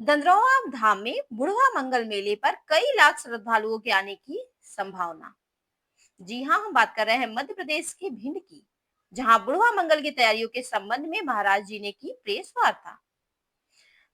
दंद्रौवा धाम में बुढ़वा मंगल मेले पर कई लाख श्रद्धालुओं के आने की संभावना। जी हाँ, हम बात कर रहे हैं मध्य प्रदेश के भिंड की, जहां बुढ़वा मंगल की तैयारियों के संबंध में महाराज जी ने की प्रेस वार्ता।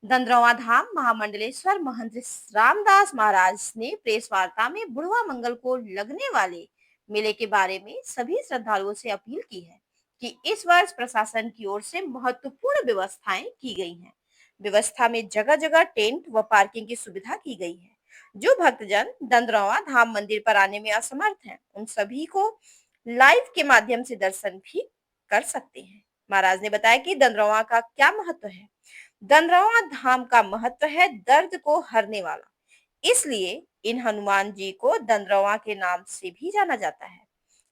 दंद्रौवा धाम महामंडलेश्वर महंत रामदास महाराज ने प्रेस वार्ता में बुढ़वा मंगल को लगने वाले मेले के बारे में सभी श्रद्धालुओं से अपील की है कि इस वर्ष प्रशासन की ओर से महत्वपूर्ण व्यवस्थाएं की गई हैं। व्यवस्था में जगह जगह टेंट व पार्किंग की सुविधा की गई है। जो भक्तजन दंद्रौवा धाम मंदिर पर आने में असमर्थ हैं, उन सभी को लाइव के माध्यम से दर्शन भी कर सकते हैं। महाराज ने बताया कि दंद्रौवा का क्या महत्व है। दंद्रौवा धाम का महत्व है दर्द को हरने वाला, इसलिए इन हनुमान जी को दंद्रौवा के नाम से भी जाना जाता है।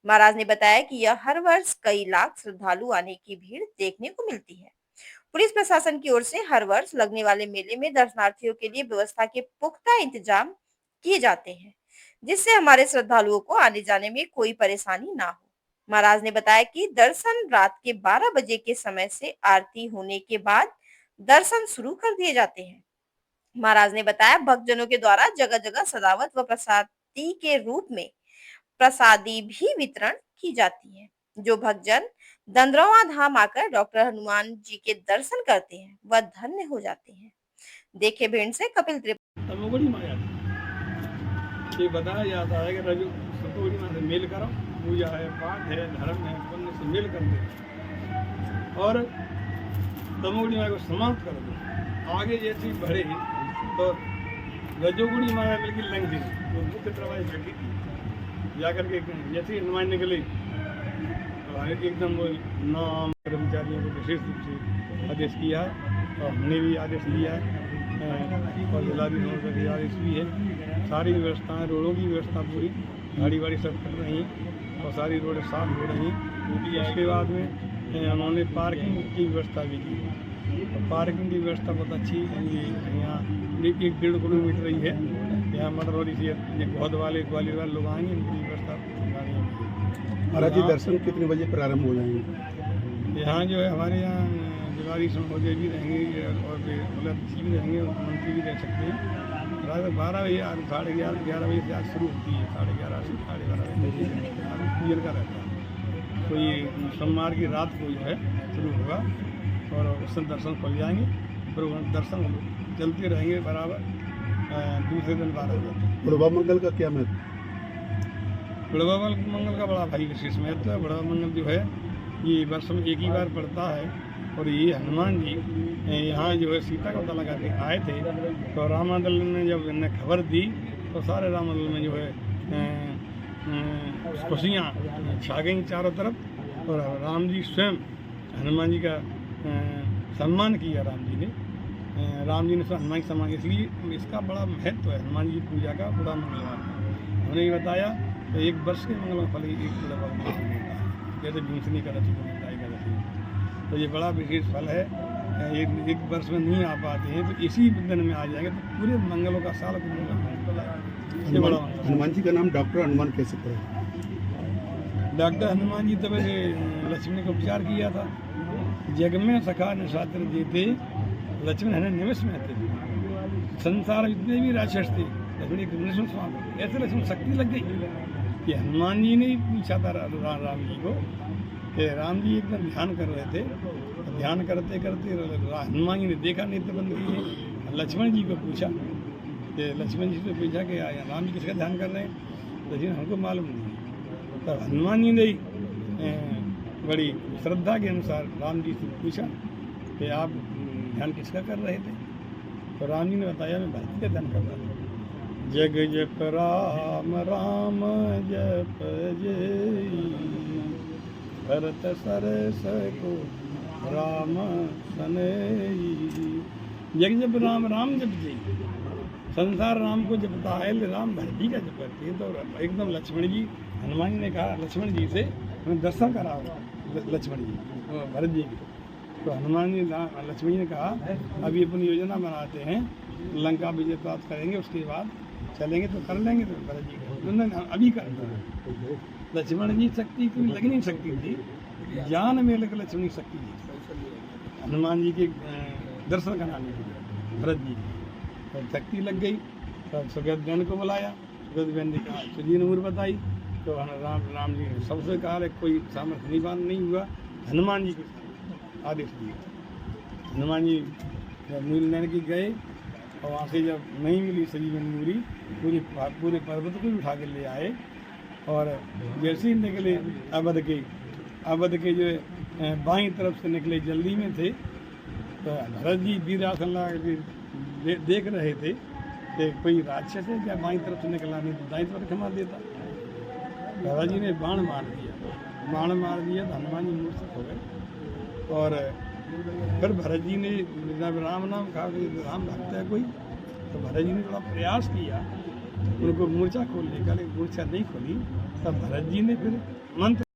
महाराज ने बताया कि यह हर वर्ष कई लाख श्रद्धालु आने की भीड़ देखने को मिलती है। पुलिस प्रशासन की ओर से हर वर्ष लगने वाले मेले में दर्शनार्थियों के लिए व्यवस्था के पुख्ता इंतजाम किए जाते हैं, जिससे हमारे श्रद्धालुओं को आने जाने में कोई परेशानी ना हो। महाराज ने बताया कि दर्शन रात के 12 बजे के समय से आरती होने के बाद दर्शन शुरू कर दिए जाते हैं। महाराज ने बताया भक्तजनों के द्वारा जगह जगह सजावट व प्रसादी के रूप में प्रसादी भी वितरण की जाती है। जो भक्तजन दंद्रौवा धाम आकर डॉक्टर हनुमान जी के दर्शन करते हैं वह धन्य हो जाते हैं। देखे भिंड से कपिल त्रिपाठी। तमोगुणी माया ये बताया जाता है कि रजो सतोगुणी माया से मेल करो, पूजा है, पाठ है, धर्म है, पुण्य से मेल कर दो और तमोगुणी माया को समाप्त कर दो। आगे जैसी बढ़े तो रजोगुणी माया बिल्कुल लंघ दी तो मुख्य प्रवाह घटी थी जाकर के जैसे हनुमान निकले तो एकदम वो नाम कर्मचारियों को विशेष रूप से आदेश किया और हमने भी आदेश लिया है और जिलाधिकारी का भी आदेश भी है। सारी व्यवस्थाएं, रोडों की व्यवस्था पूरी गाड़ी वाड़ी सब कर रही हैं और सारी रोडें साफ हो रही हैं। उसके बाद में उन्होंने पार्किंग की व्यवस्था भी की और पार्किंग की व्यवस्था बहुत अच्छी यहाँ 1-1.5 किलोमीटर ही है। यहाँ मटरौली से बहुत वाले ग्वालियर वाले लोग आएंगे, इनकी व्यवस्था महाराज जी दर्शन कितने बजे प्रारंभ हो जाएंगे? यहाँ जो है हमारे यहाँ दिवाली महोदय भी रहेंगे और मुख्यमंत्री भी रहेंगे और मंत्री भी रह सकते हैं। रात 12 बजे 11:30 बजे से आज शुरू होती है, 11:30 से 12:30 बजे पूजन का रहता है। तो ये सोमवार की रात को जो है शुरू होगा और उस समय दर्शन खुल जाएंगे, फिर दर्शन चलते रहेंगे बराबर दूसरे दिन 12 बजे। बुढ़वा मंगल का क्या महत्व? बुढ़वा मंगल का बड़ा भारी विशेष महत्व है। बुढ़वा मंगल जो है ये वर्ष में एक ही बार पड़ता है और ये हनुमान जी यहाँ जो है सीता का पता लगा के आए थे तो रामदल ने जब इन्हें खबर दी तो सारे रामदल में जो है खुशियाँ छा गई चारों तरफ और राम जी स्वयं हनुमान जी का सम्मान किया। राम जी ने हनुमान का सम्मान, इसलिए इसका बड़ा महत्व है हनुमान जी की पूजा का। बुढ़ा मंगलवार उन्होंने ये बताया तो 1 वर्ष के मंगल फल ही 1 बुढ़ा मंगल मिलता है, जैसे भीमसनी का रची को मिलता है। तो ये बड़ा विशेष फल है। एक वर्ष में नहीं आ पाते हैं तो इसी दिन में आ जाएंगे तो पूरे मंगलों का साल हनुमान जी का नाम डॉक्टर हनुमान कैसे पड़ा? डॉक्टर हनुमान जी तब लक्ष्मण का उपचार किया था। जग में सखा निशात्र देते लक्ष्मण है निमिष में थे। संसार जितने भी राक्षस थे लक्ष्मण स्वामी ऐसे लक्ष्मण शक्ति लग गई कि हनुमान जी ने पूछा था राम जी को कि राम जी एकदम ध्यान कर रहे थे, ध्यान करते करते हनुमान जी ने देखा नेत्र बंद किए। लक्ष्मण जी को पूछा कि लक्ष्मण जी से पूछा कि राम जी किसका ध्यान कर रहे हैं, लेकिन हमको मालूम नहीं। तब हनुमान जी ने बड़ी श्रद्धा के अनुसार राम जी से पूछा कि आप ध्यान किसका कर रहे थे, तो राम जी ने बताया मैं भरत का ध्यान कर रहा था। जग जप राम राम जप जय भरत सरस को राम सनई। जग जप राम राम जप जय, संसार राम को जपता है, राम भरत जी का जप करते हैं। तो एकदम लक्ष्मण जी, हनुमान जी ने कहा लक्ष्मण जी से हमें दर्शन कराओ लक्ष्मण जी भरत जी की। तो हनुमान जी लक्ष्मण जी ने कहा अभी अपनी योजना बनाते हैं, लंका विजय प्राप्त करेंगे, उसके बाद चलेंगे तो कर लेंगे। तो भरत जी अभी कर लक्ष्मण जी शक्ति कोई लगी नहीं सकती थी, ज्ञान में लग लक्ष्मण की शक्ति थी हनुमान जी के दर्शन कराने के लिए भरत जी। तो शक्ति लग गई। तब सुगेतबेन को बुलाया, सुगेतबेन ने कहा सुजी नूर बताई, तो राम जी ने सबसे कहा कोई सामर्थ्य नहीं हुआ, हनुमान जी को आदेश दिया। हनुमान जी जब मूल लेने की गए और वहाँ से जब नहीं मिली संजीवनी मूरी, पूरे पर्वत को उठा के ले आए और जैसे ही निकले अवध के जो बाईं तरफ से निकले, जल्दी में थे, तो भरत जी वीरासन लगा के देख रहे थे कि कोई राक्षस है क्या बाईं तरफ से निकला, नहीं तो दाईं तरफ क्षमा देता। भरत जी ने बाण मार दिया तो हनुमान जी मूर्छित हो गए। और फिर भरत जी ने जब राम नाम कहा कि राम भक्त है कोई, तो भरत जी ने थोड़ा प्रयास किया उनको मूर्छा खोलने का, लेकिन मूर्छा नहीं खोली। तब भरत जी ने फिर मंत्र